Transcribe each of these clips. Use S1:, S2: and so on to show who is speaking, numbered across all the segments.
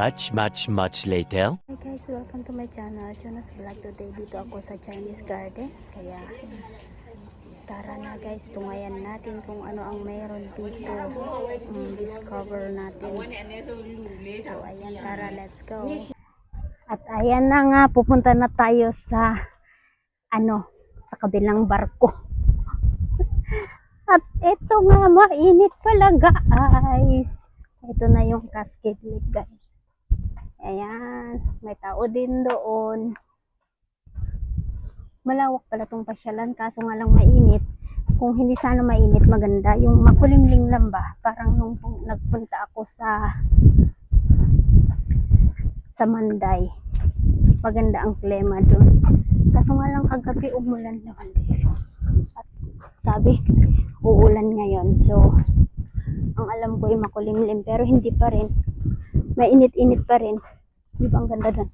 S1: much later.
S2: Hi guys, welcome to my channel, Jonas Vlog. Today dito ako sa Chinese garden. Kaya tara na guys, tungayan natin kung ano ang mayroon dito. Discover natin. So ayan, tara, let's go. At ayan na nga, pupunta na tayo sa sa kabilang barko. At ito nga, mainit pala guys. Ito na yung Cascade Lake guys. Ayan, may tao din doon. Malawak pala tong pasyalan, kaso nga lang mainit. Kung hindi sana mainit, maganda. Yung makulimlim lang ba? Parang nung nagpunta ako sa Manday. Maganda ang klima doon. Kaso nga lang kagabi umulan naman dito. At sabi, uulan ngayon. So, ang alam ko ay makulimlim, pero hindi pa rin. Mainit-init pa rin. Di ba ang ganda doon?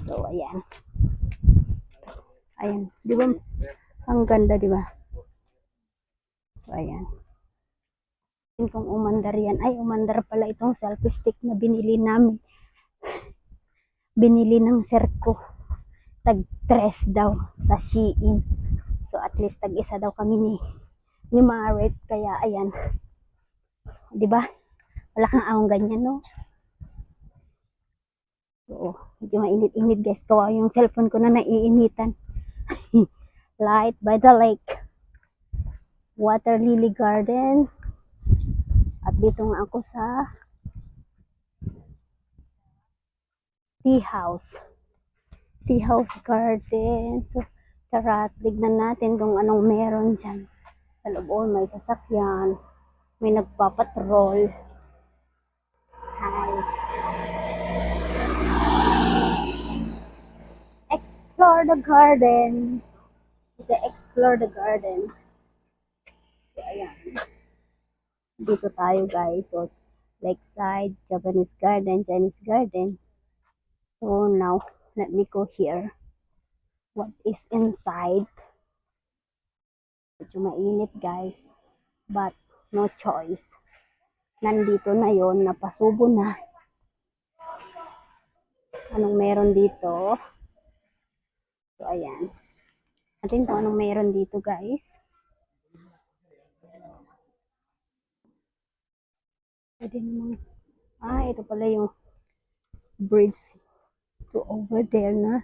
S2: So, ayan. Ayan. Di ba? Ang ganda, di ba? So, ayan. Kung umandar yan. Ay, umandar pala itong selfie stick na binili namin. Binili ng sir ko. Tag-3 daw sa Shein. So, at least tag-1 daw kami ni Marit. Kaya, ayan. Di ba? Wala kang ahong ganyan, no? Oo, medyo mainit-init guys. Kawa yung cellphone ko na naiinitan. Light by the lake. Water Lily Garden. At dito nga ako sa Tea House. Tea House Garden. So, tara, tignan natin kung anong meron dyan. Sa loob, may sasakyan. May nagpapatrol. Hi. Explore the garden. Explore the garden. So, ayan. Dito tayo guys. So, lakeside, Japanese garden, Chinese garden. So, now, let me go here. What is inside? Medyo mainit guys. But, no choice. Nandito na yon, napasubo na. Anong meron dito? So, ayan. Natin kung anong meron dito guys. Pwede namang, ito pala yung bridge to over there na.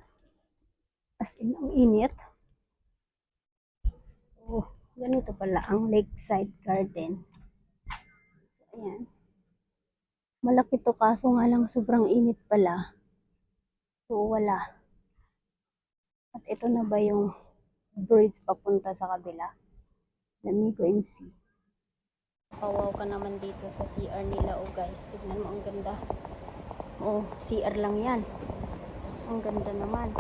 S2: As in, ang init. So, ganito pala ang lakeside garden. So, ayan. Malaki to kaso nga lang sobrang init pala. So, wala. At ito na ba yung bridge papunta sa kabila? Let me go and see. Pawaw ka naman dito sa CR nila, oh guys. Tignan mo, ang ganda. Oh, CR lang yan. Ang ganda naman.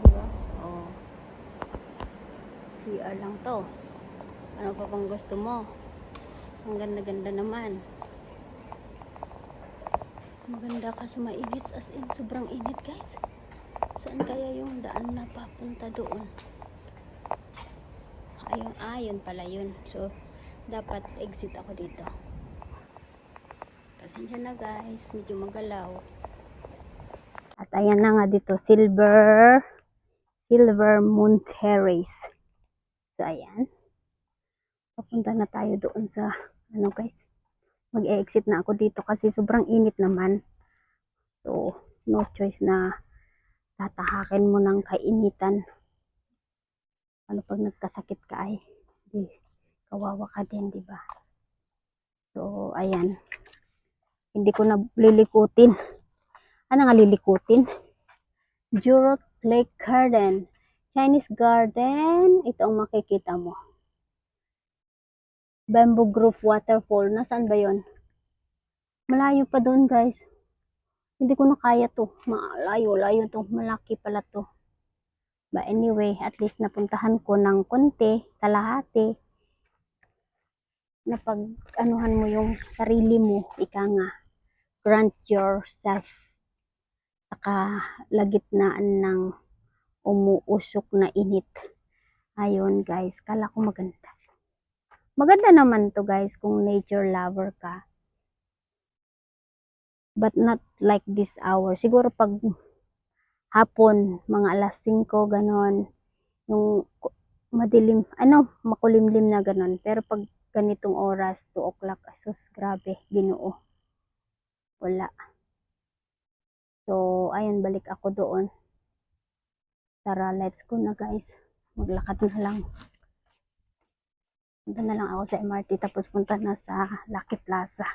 S2: Diba? Oh. CR lang to. Ano pa pang gusto mo? Ang ganda-ganda naman. Maganda kasi mainit. As in, sobrang init guys. Saan kaya yung daan na papunta doon? Ayun pala yun. So, dapat exit ako dito. Pasensya na guys. Medyo magalaw. At ayan na nga dito. Silver Moon Terrace. So, ayan. Papunta na tayo doon sa, guys. Mag-exit na ako dito kasi sobrang init naman. So, no choice na tatahakin mo ng kainitan. Ano pag nagkasakit ka ay, kawawa ka din, di ba? So, ayan. Hindi ko na lilikutin. Ano nga lilikutin? Jurok Lake Garden. Chinese Garden. Ito ang makikita mo. Bamboo Grove Waterfall. Nasaan ba yon? Malayo pa doon guys. Hindi ko na kaya to. Malayo to. Malaki pala to. But anyway, at least napuntahan ko ng konti, kalahati. Napag-anuhan mo yung sarili mo, ika nga. Grant yourself. Saka lagitnaan ng umuusok na init. Ayun guys, kala ko maganda. Maganda naman to guys kung nature lover ka. But not like this hour. Siguro pag hapon, mga alas 5, ganon. Yung madilim, makulimlim na ganon. Pero pag ganitong oras, 2 o'clock, asus, grabe, Ginoo. Wala. So, ayun, balik ako doon. Tara, let's go na guys. Maglakad na lang. Punta na lang ako sa MRT, tapos punta na sa Lucky Plaza.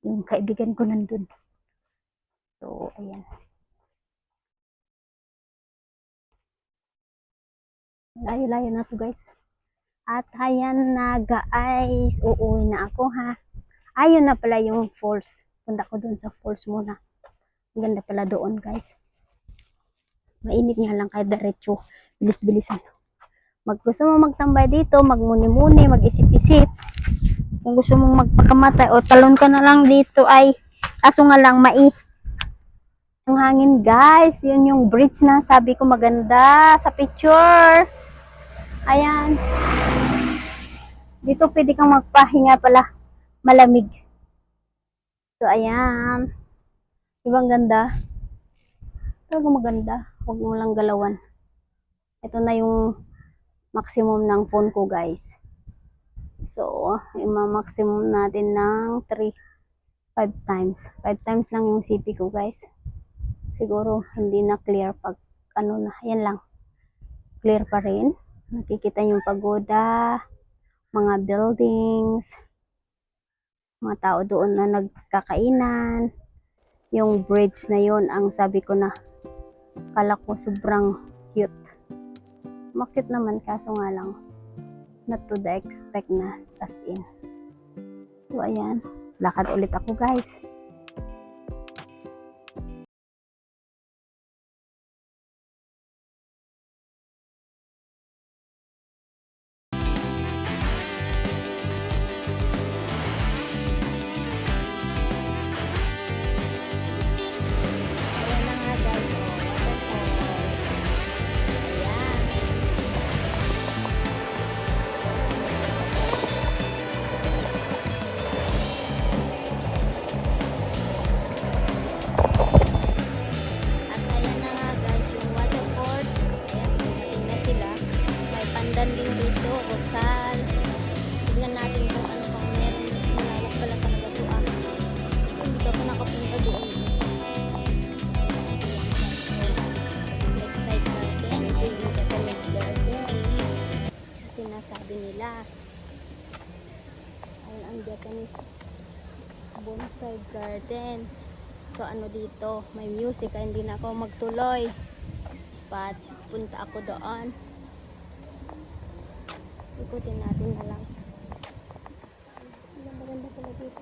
S2: Yung kaibigan ko nandun. So, ayan. Layo-layo na to guys. At ayan na guys. Uuwi na ako ha. Ayun na pala yung falls. Punta ko dun sa falls muna. Ang ganda pala doon guys. Mainit nga lang kaya diretso. Bilis-bilisan. Gusto mo magtambay dito, magmuni-muni, mag-isip-isip. Kung gusto mong magpakamatay o talon ka na lang dito ay kaso nga lang yung hangin guys. Yun yung bridge na sabi ko maganda sa picture. Ayan. Dito pwede kang magpahinga pala. Malamig. So ayan. Ibang ganda. Talaga maganda. Huwag mo lang galawan. Ito na yung maximum ng phone ko guys. So, ima-maximum natin ng 5 times. 5 times lang yung CP ko guys. Siguro hindi na clear pag na. Yan lang. Clear pa rin. Nakikita yung pagoda, mga buildings, mga tao doon na nagkakainan. Yung bridge na yun, ang sabi ko na kala ko sobrang cute. Makit naman kaso nga lang not to the expect na as in. So ayan, lakad ulit ako guys. Sinasabi nila ayun ang Japanese bonsai garden. So ano dito, may music kaya hindi na ako magtuloy. But punta ako doon. Ikutin natin na lang. Maganda pala dito.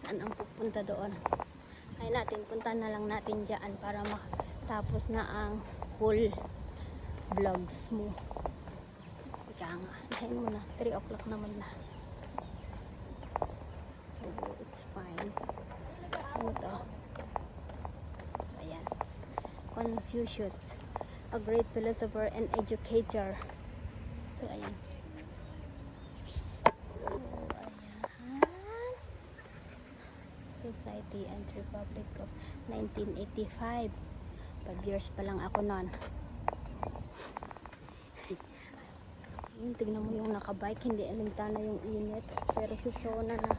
S2: Saan ang pupunta doon? Ay natin, punta na lang natin dyan para matapos na ang full vlogs mo. Ika nga, nahin mo na 3 o'clock naman na, so it's fine. Ano to? So ayan, Confucius, a great philosopher and educator. So ayan, Society and Republic of 1985. 5 years pa lang ako noon. Yung tignan mo yung nakabike, hindi alintana yung init. Pero si Chona na,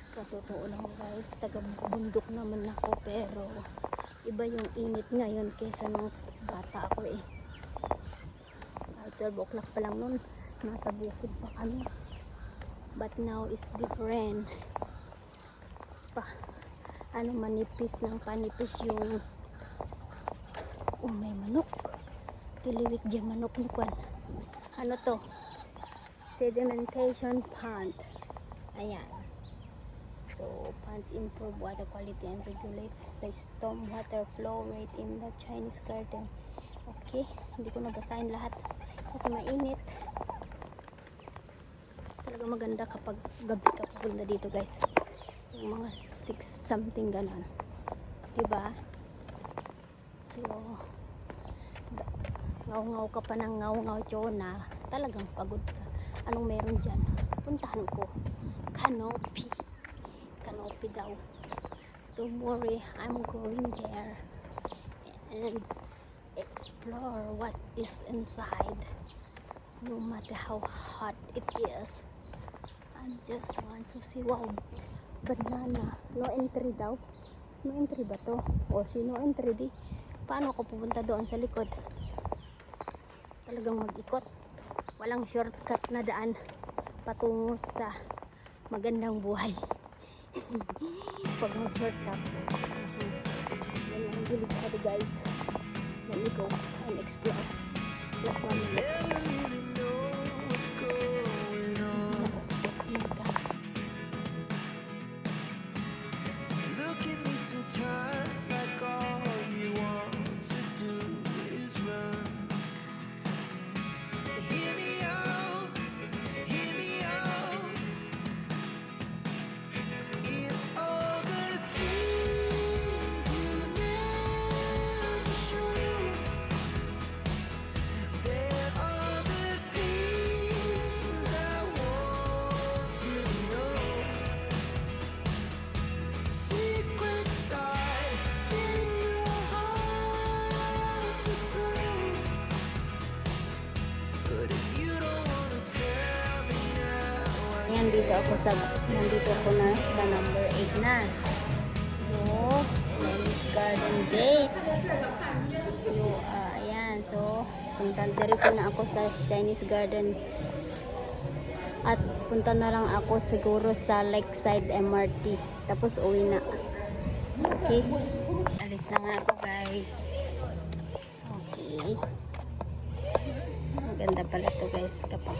S2: sa totoo lang guys, taga bundok naman ako, pero iba yung init ngayon kaysa nung bata ako eh. 12 o'clock pa lang nun, nasa bukid pa kami. But now is different. Manipis ng panipis yung may manok. Kiliwik dyan manok ni Kwan. Ano to? Sedimentation pond. Ayan. So, ponds improve water quality and regulates the storm water flow rate in the Chinese garden. Okay, hindi ko nabasahin lahat kasi mainit. Talaga maganda kapag gabi ka pupunta dito guys. Yung mga 6 something ganon. Diba? So, ngaw-ngaw ka pa ng ngaw-ngaw Chona, talagang pagod ka. Anong meron dyan? Puntahan ko. canopy. Canopy daw. Don't worry, I'm going there and explore what is inside. No matter how hot it is. I just want to see. Wow, banana. No entry daw. No entry ba to? O sino entry di? Paano ako pupunta doon sa likod? Talagang mag-ikot. Walang shortcut na daan patungo sa magandang buhay. Pag mag-shortcut. Yan ang gilig ako guys. Let me go and explore. Plus mamaya.
S3: Never really know what's going on. Look at me sometimes like all you want to do is run. Hear me out, hear me out. It's all the things you never show. There are the things I want to know. Secrets start in your heart so slow. But if you don't wanna tell me now,
S2: Ayan, nandito ako na sa number 8 na. So, Chinese Garden Gate. Ayan, so, dirito na ako sa Chinese Garden. At punta na lang ako siguro sa Lakeside MRT. Tapos uwi na. Okay. Alis na nga ako guys. Okay. Maganda pala to guys kapag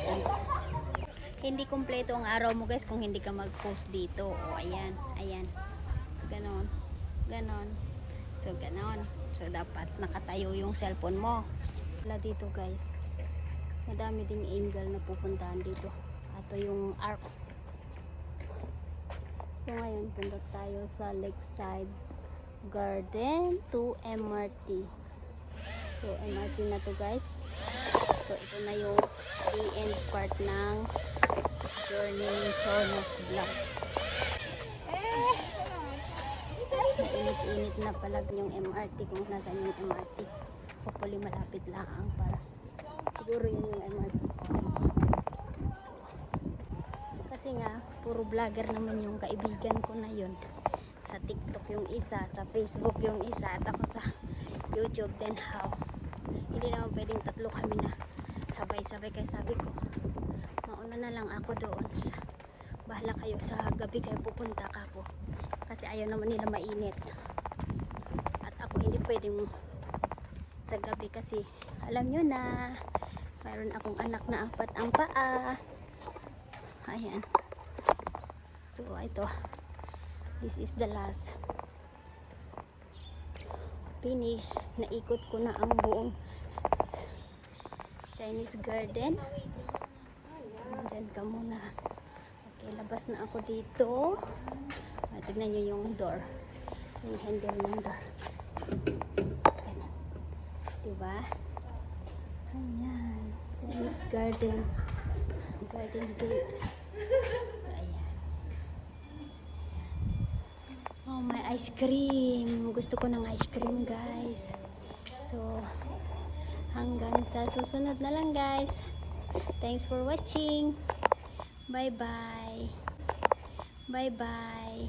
S2: hindi kumpleto ang araw mo guys kung hindi ka mag-post dito. O ayan, ayan. So, ganon. Ganon. So ganon. So dapat nakatayo yung cellphone mo. Wala dito guys. Madami ding angle na pupuntahan dito. Ato yung arc. So ngayon punta tayo sa Lakeside Garden to MRT. So MRT na to guys. So ito na yung the end part ng journey ni Chonas Vlog. Init-init na pala yung MRT kung nasaan yung MRT. Hopefully malapit lang para siguro yun yung MRT. So, kasi nga puro vlogger naman yung kaibigan ko na yun. Sa TikTok yung isa, sa Facebook yung isa, at ako sa YouTube. Then how? Hindi naman pwedeng tatlo kami na sabay-sabay, kaya sabi ko mauna na lang ako doon. Bahala kayo, sa gabi kayo pupunta ka po kasi ayaw naman nila mainit, at ako hindi pwedeng sa gabi kasi alam nyo na mayroon akong anak na 4 ang paa. Ayan, so ito, this is the last finish. Naikot ko na ang buong Chinese Garden. Diyan ka muna. Okay, labas na ako dito. Tignan nyo yung door. Yung handle ng door. Ayan. Diba? Ayan. Chinese Garden. Garden gate. Ayan. Oh, may ice cream. Gusto ko ng ice cream, guys. So, hanggang sa susunod na lang, guys. Thanks for watching. Bye-bye. Bye-bye.